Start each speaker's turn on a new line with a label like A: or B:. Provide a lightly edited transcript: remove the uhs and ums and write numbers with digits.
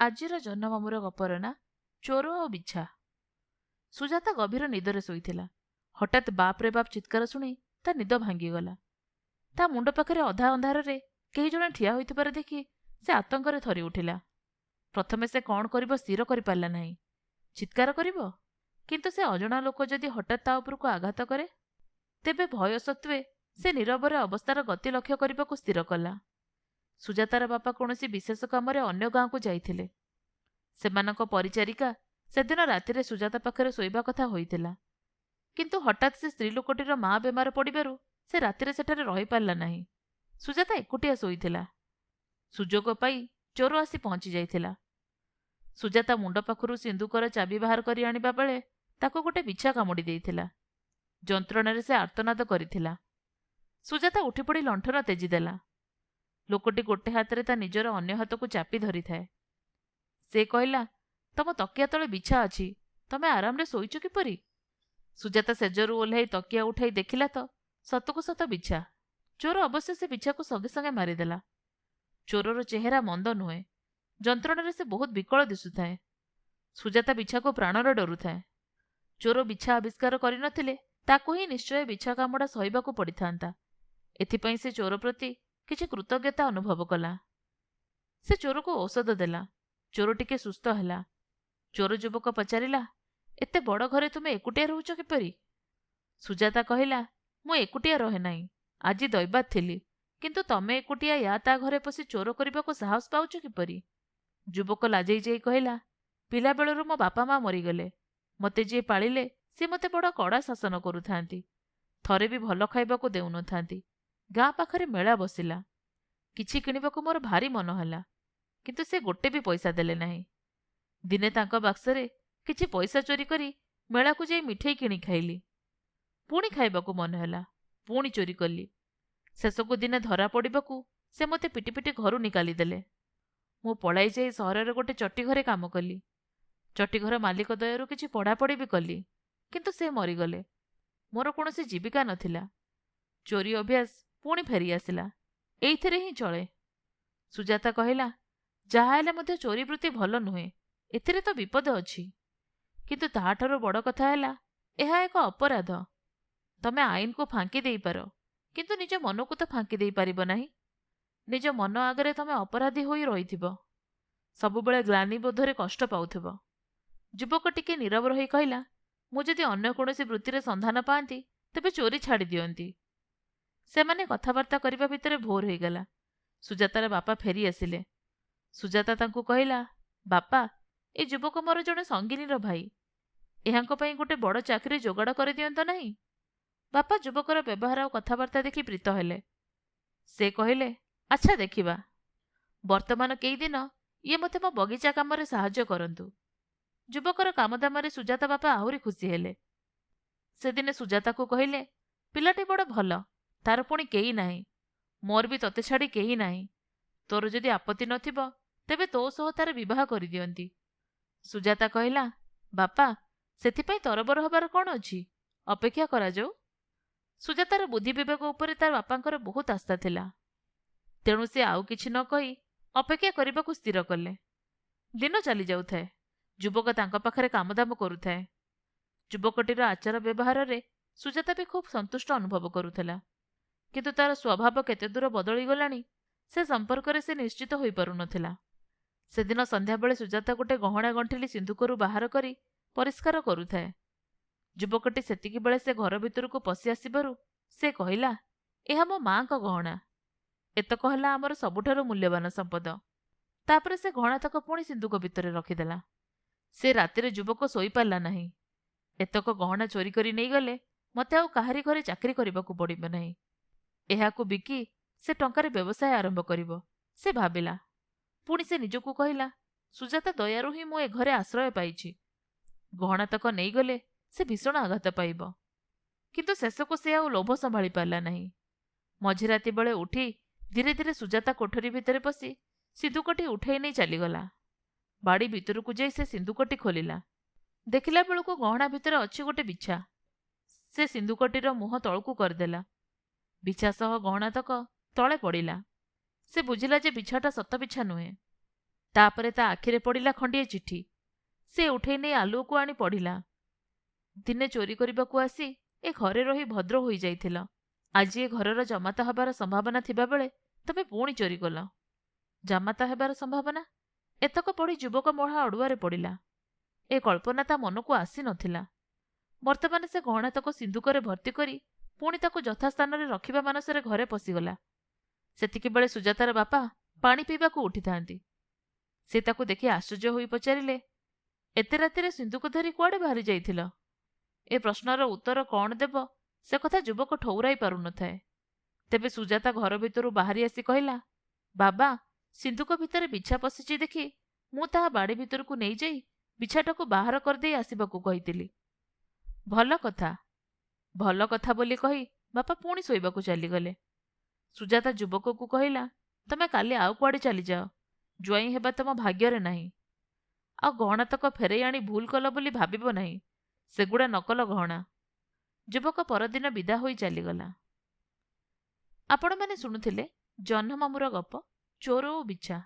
A: ଆଜିର ଜହ୍ନମାମୁଁର ଗପର ନାଁ ଚୋର ଆଉ ବିଛା। ସୁଜାତା ଗଭୀର ନିଦରେ ଶୋଇଥିଲା। ହଠାତ୍ ବାପରେ ବାପ ଚିତ୍କାର ଶୁଣି ତା ନିଦ ଭାଙ୍ଗିଗଲା। ତା ମୁଣ୍ଡ ପାଖରେ ଅଧା ଅନ୍ଧାରରେ କେହି ଜଣେ ଠିଆ ହୋଇଥିବାର ଦେଖି ସେ ଆତଙ୍କରେ ଥରି ଉଠିଲା। ପ୍ରଥମେ ସେ କ'ଣ କରିବ ସ୍ଥିର କରିପାରିଲା ନାହିଁ। ଚିତ୍କାର କରିବ, କିନ୍ତୁ ସେ ଅଜଣା ଲୋକ ଯଦି ହଠାତ୍ ତା ଉପରକୁ ଆଘାତ କରେ, ତେବେ ଭୟ ସତ୍ତ୍ୱେ ସେ ନୀରବରେ ଅବସ୍ଥାର ଗତି ଲକ୍ଷ୍ୟ କରିବାକୁ ସ୍ଥିର କଲା। ସୁଜାତାର ବାପା କୌଣସି ବିଶେଷ କାମରେ ଅନ୍ୟ ଗାଁକୁ ଯାଇଥିଲେ। ସେମାନଙ୍କ ପରିଚାରିକା ସେଦିନ ରାତିରେ ସୁଜାତା ପାଖରେ ଶୋଇବା କଥା ହୋଇଥିଲା, କିନ୍ତୁ ହଠାତ୍ ସେ ସ୍ତ୍ରୀ ଲୋକଟିର ମା ବେମାର ପଡ଼ିବାରୁ ସେ ରାତିରେ ସେଠାରେ ରହିପାରିଲା ନାହିଁ। ସୁଜାତା ଏକୁଟିଆ ଶୋଇଥିଲା। ସୁଯୋଗ ପାଇ ଚୋର ଆସି ପହଞ୍ଚି ଯାଇଥିଲା। ସୁଜାତା ମୁଣ୍ଡ ପାଖରୁ ସିନ୍ଦୁକର ଚାବି ବାହାର କରି ଆଣିବା ବେଳେ ତାକୁ ଗୋଟେ ବିଛା କାମୁଡ଼ି ଦେଇଥିଲା। ଯନ୍ତ୍ରଣାରେ ସେ ଆର୍ତ୍ତନାଦ କରିଥିଲା। ସୁଜାତା ଉଠିପଡ଼ି ଲଣ୍ଠନ ତେଜିଦେଲା। ଲୋକଟି ଗୋଟେ ହାତରେ ତା ନିଜର ଅନ୍ୟ ହାତକୁ ଚାପି ଧରିଥାଏ। ସେ କହିଲା, ତମ ତକିଆ ତଳେ ବିଛା ଅଛି, ତମେ ଆରାମରେ ଶୋଇଛ କିପରି? ସୁଜାତା ସେଜରୁ ଓହ୍ଲାଇ ତକିଆ ଉଠାଇ ଦେଖିଲା ତ ସତକୁ ସତ ବିଛା। ଚୋର ଅବଶ୍ୟ ସେ ବିଛାକୁ ସଙ୍ଗେ ସଙ୍ଗେ ମାରିଦେଲା। ଚୋରର ଚେହେରା ମନ୍ଦ ନୁହେଁ। ଯନ୍ତ୍ରଣାରେ ସେ ବହୁତ ବିକଳ ଦିଶୁଥାଏ। ସୁଜାତା ବିଛାକୁ ପ୍ରାଣରେ ଡରୁଥାଏ। ଚୋର ବିଛା ଆବିଷ୍କାର କରିନଥିଲେ ତାକୁ ହିଁ ନିଶ୍ଚୟ ବିଛା କାମୁଡ଼ା ସହିବାକୁ ପଡ଼ିଥାନ୍ତା। ଏଥିପାଇଁ ସେ ଚୋର ପ୍ରତି କିଛି କୃତଜ୍ଞତା ଅନୁଭବ କଲା। ସେ ଚୋରକୁ ଔଷଧ ଦେଲା। ଚୋର ଟିକେ ସୁସ୍ଥ ହେଲା। ଚୋର ଯୁବକ ପଚାରିଲା, ଏତେ ବଡ଼ ଘରେ ତୁମେ ଏକୁଟିଆ ରହୁଛ କିପରି? ସୁଜାତା କହିଲା, ମୁଁ ଏକୁଟିଆ ରହେ ନାହିଁ। ଆଜି ଦୈବାତ ଥିଲି, କିନ୍ତୁ ତମେ ଏକୁଟିଆ ୟା ତା ଘରେ ପଶି ଚୋର କରିବାକୁ ସାହସ ପାଉଛ କିପରି? ଯୁବକ ଲାଜେଇ ଯାଇ କହିଲା, ପିଲାବେଳରୁ ମୋ ବାପା ମା ମରିଗଲେ। ମୋତେ ଯିଏ ପାଳିଲେ ସେ ମୋତେ ବଡ଼ କଡ଼ା ଶାସନ କରୁଥାନ୍ତି। ଥରେ ବି ଭଲ ଖାଇବାକୁ ଦେଉନଥାନ୍ତି। ଗାଁ ପାଖରେ ମେଳା ବସିଲା। କିଛି କିଣିବାକୁ ମୋର ଭାରି ମନ ହେଲା, କିନ୍ତୁ ସେ ଗୋଟେ ବି ପଇସା ଦେଲେ ନାହିଁ। ଦିନେ ତାଙ୍କ ବାକ୍ସରେ କିଛି ପଇସା ଚୋରି କରି ମେଳାକୁ ଯାଇ ମିଠେଇ କିଣି ଖାଇଲି। ପୁଣି ଖାଇବାକୁ ମନ ହେଲା, ପୁଣି ଚୋରି କଲି। ଶେଷକୁ ଦିନେ ଧରା ପଡ଼ିବାକୁ ସେ ମୋତେ ପିଟି ପିଟି ଘରୁ ନିକାଲି ଦେଲେ। ମୁଁ ପଳାଇ ଯାଇ ସହରରେ ଗୋଟେ ଚଟିଘରେ କାମ କଲି। ଚଟିଘର ମାଲିକ ଦୟାରୁ କିଛି ପଢ଼ାପଢ଼ି ବି କଲି, କିନ୍ତୁ ସେ ମରିଗଲେ। ମୋର କୌଣସି ଜୀବିକା ନଥିଲା। ଚୋରି ଅଭ୍ୟାସ ପୁଣି ଫେରିଆସିଲା। ଏଇଥିରେ ହିଁ ଚଳେ। ସୁଜାତା କହିଲା, ଯାହା ହେଲେ ମଧ୍ୟ ଚୋରି ବୃତ୍ତି ଭଲ ନୁହେଁ। ଏଥିରେ ତ ବିପଦ ଅଛି। କିନ୍ତୁ ତାହାଠାରୁ ବଡ଼ କଥା ହେଲା, ଏହା ଏକ ଅପରାଧ। ତମେ ଆଇନକୁ ଫାଙ୍କି ଦେଇପାର, କିନ୍ତୁ ନିଜ ମନକୁ ତ ଫାଙ୍କି ଦେଇପାରିବ ନାହିଁ। ନିଜ ମନ ଆଗରେ ତମେ ଅପରାଧୀ ହୋଇ ରହିଥିବ। ସବୁବେଳେ ଗ୍ଳାନିବୋଧରେ କଷ୍ଟ ପାଉଥିବ। ଯୁବକ ଟିକେ ନୀରବ ରହି କହିଲା, ମୁଁ ଯଦି ଅନ୍ୟ କୌଣସି ବୃତ୍ତିରେ ସନ୍ଧାନ ପାଆନ୍ତି ତେବେ ଚୋରି ଛାଡ଼ି ଦିଅନ୍ତି। ସେମାନେ କଥାବାର୍ତ୍ତା କରିବା ଭିତରେ ଭୋର ହୋଇଗଲା। ସୁଜାତାର ବାପା ଫେରି ଆସିଲେ। ସୁଜାତା ତାଙ୍କୁ କହିଲା, ବାପା, ଏ ଯୁବକ ମୋର ଜଣେ ସଙ୍ଗିନୀର ଭାଇ। ଏହାଙ୍କ ପାଇଁ ଗୋଟେ ବଡ଼ ଚାକିରି ଯୋଗାଡ଼ କରିଦିଅନ୍ତ ନାହିଁ? ବାପା ଯୁବକର ବ୍ୟବହାର ଆଉ କଥାବାର୍ତ୍ତା ଦେଖି ପ୍ରୀତ ହେଲେ। ସେ କହିଲେ, ଆଚ୍ଛା ଦେଖିବା। ବର୍ତ୍ତମାନ କେଇଦିନ ଇଏ ମୋତେ ମୋ ବଗିଚା କାମରେ ସାହାଯ୍ୟ କରନ୍ତୁ। ଯୁବକର କାମଦାମରେ ସୁଜାତା ବାପା ଆହୁରି ଖୁସି ହେଲେ। ସେଦିନେ ସୁଜାତାକୁ କହିଲେ, ପିଲାଟି ବଡ଼ ଭଲ, ତାର ପୁଣି କେହି ନାହିଁ। ମୋର ବି ତତେ ଛାଡ଼ି କେହି ନାହିଁ। ତୋର ଯଦି ଆପତ୍ତି ନଥିବ ତେବେ ତୋ ସହ ତାର ବିବାହ କରିଦିଅନ୍ତି। ସୁଜାତା କହିଲା, ବାପା, ସେଥିପାଇଁ ତରବର ହେବାର କ'ଣ ଅଛି? ଅପେକ୍ଷା କରାଯାଉ। ସୁଜାତାର ବୁଦ୍ଧି ବିବେକ ଉପରେ ତାର ବାପାଙ୍କର ବହୁତ ଆସ୍ଥା ଥିଲା। ତେଣୁ ସେ ଆଉ କିଛି ନ କହି ଅପେକ୍ଷା କରିବାକୁ ସ୍ଥିର କଲେ। ଦିନ ଚାଲି ଯାଉଥାଏ। ଯୁବକ ତାଙ୍କ ପାଖରେ କାମଦାମ କରୁଥାଏ। ଯୁବକଟିର ଆଚାର ବ୍ୟବହାରରେ ସୁଜାତା ବି ଖୁବ୍ ସନ୍ତୁଷ୍ଟ ଅନୁଭବ କରୁଥିଲା। କିନ୍ତୁ ତାର ସ୍ୱଭାବ କେତେ ଦୂର ବଦଳିଗଲାଣି ସେ ସମ୍ପର୍କରେ ସେ ନିଶ୍ଚିତ ହୋଇପାରୁନଥିଲା। ସେଦିନ ସନ୍ଧ୍ୟାବେଳେ ସୁଜାତା ଗୋଟେ ଗହଣା ଗଣ୍ଠିଲି ସିନ୍ଦୁକରୁ ବାହାର କରି ପରିଷ୍କାର କରୁଥାଏ। ଯୁବକଟି ସେତିକିବେଳେ ସେ ଘର ଭିତରକୁ ପଶି ଆସିବାରୁ ସେ କହିଲା, ଏହା ମୋ ମାଙ୍କ ଗହଣା। ଏତକ ହେଲା ଆମର ସବୁଠାରୁ ମୂଲ୍ୟବାନ ସମ୍ପଦ। ତାପରେ ସେ ଗହଣାତକ ପୁଣି ସିନ୍ଦୁକ ଭିତରେ ରଖିଦେଲା। ସେ ରାତିରେ ଯୁବକ ଶୋଇପାରିଲା ନାହିଁ। ଏତକ ଗହଣା ଚୋରି କରି ନେଇଗଲେ ମୋତେ ଆଉ କାହାରି ଘରେ ଚାକିରି କରିବାକୁ ପଡ଼ିବ ନାହିଁ। ଏହାକୁ ବିକି ସେ ଟଙ୍କାରେ ବ୍ୟବସାୟ ଆରମ୍ଭ କରିବ, ସେ ଭାବିଲା। ପୁଣି ସେ ନିଜକୁ କହିଲା, ସୁଜାତା ଦୟାରୁ ହିଁ ମୁଁ ଏ ଘରେ ଆଶ୍ରୟ ପାଇଛି। ଗହଣାତକ ନେଇଗଲେ ସେ ଭୀଷଣ ଆଘାତ ପାଇବ। କିନ୍ତୁ ଶେଷକୁ ସେ ଆଉ ଲୋଭ ସମ୍ଭାଳି ପାରିଲା ନାହିଁ। ମଝିରାତି ବେଳେ ଉଠି ଧୀରେ ଧୀରେ ସୁଜାତା କୋଠରୀ ଭିତରେ ପଶି ସିନ୍ଦୁକଟି ଉଠାଇ ନେଇ ଚାଲିଗଲା। ବାଡ଼ି ଭିତରକୁ ଯାଇ ସେ ସିନ୍ଦୁକଟି ଖୋଲିଲା। ଦେଖିଲା ବେଳକୁ ଗହଣା ଭିତରେ ଅଛି ଗୋଟେ ବିଛା। ସେ ସିନ୍ଦୁକଟିର ମୁହଁ ତଳକୁ କରିଦେଲା। ବିଛା ସହ ଗହଣାତକ ତଳେ ପଡ଼ିଲା। ସେ ବୁଝିଲା ଯେ ବିଛାଟା ସତ ବିଛା ନୁହେଁ। ତାପରେ ତା ଆଖିରେ ପଡ଼ିଲା ଖଣ୍ଡିଏ ଚିଠି। ସେ ଉଠେଇ ନେଇ ଆଲୁଅକୁ ଆଣି ପଢ଼ିଲା। ଦିନେ ଚୋରି କରିବାକୁ ଆସି ଏ ଘରେ ରହି ଭଦ୍ର ହୋଇଯାଇଥିଲ। ଆଜି ଏ ଘରର ଜମାତା ହେବାର ସମ୍ଭାବନା ଥିବାବେଳେ ତମେ ପୁଣି ଚୋରି କଲ। ଜାମାତା ହେବାର ସମ୍ଭାବନା? ଏତକ ପଢ଼ି ଯୁବକ ମହା ଅଡ଼ୁଆରେ ପଡ଼ିଲା। ଏ କଳ୍ପନା ତା ମନକୁ ଆସି ନଥିଲା। ବର୍ତ୍ତମାନ ସେ ଗହଣାତକ ସିନ୍ଦୁକରେ ଭର୍ତ୍ତି କରି ପୁଣି ତାକୁ ଯଥାସ୍ଥାନରେ ରଖିବା ମାନସରେ ଘରେ ପଶିଗଲା। ସେତିକିବେଳେ ସୁଜାତାର ବାପା ପାଣି ପିଇବାକୁ ଉଠିଥାନ୍ତି। ସେ ତାକୁ ଦେଖି ଆଶ୍ଚର୍ଯ୍ୟ ହୋଇ ପଚାରିଲେ, ଏତେ ରାତିରେ ସିନ୍ଦୁକ ଧରି କୁଆଡ଼େ ବାହାରି ଯାଇଥିଲ? ଏ ପ୍ରଶ୍ନର ଉତ୍ତର କ'ଣ ଦେବ ସେ କଥା ଯୁବକ ଠଉରାଇ ପାରୁନଥାଏ। ତେବେ ସୁଜାତା ଘର ଭିତରୁ ବାହାରି ଆସି କହିଲା, ବାବା, ସିନ୍ଦୁକ ଭିତରେ ବିଛା ପଶିଛି ଦେଖି ମୁଁ ତାହା ବାଡ଼ି ଭିତରକୁ ନେଇଯାଇ ବିଛାଟାକୁ ବାହାର କରିଦେଇ ଆସିବାକୁ କହିଥିଲି। ଭଲ କଥା, ଭଲ କଥା ବୋଲି କହି ବାପା ପୁଣି ଶୋଇବାକୁ ଚାଲିଗଲେ। ସୁଜାତା ଯୁବକକୁ କହିଲା, ତମେ କାଲି ଆଉ କୁଆଡ଼େ ଚାଲିଯାଅ, ଜ୍ୱାଇଁ ହେବା ତମ ଭାଗ୍ୟରେ ନାହିଁ। ଆଉ ଗହଣାତକ ଫେରାଇ ଆଣି ଭୁଲ କଲ ବୋଲି ଭାବିବ ନାହିଁ, ସେଗୁଡ଼ା ନକଲ ଗହଣା। ଯୁବକ ପରଦିନ ବିଦା ହୋଇ ଚାଲିଗଲା। ଆପଣମାନେ ଶୁଣୁଥିଲେ ଜହ୍ନମାମୁଁର ଗପ ଚୋର ଓ ବିଛା।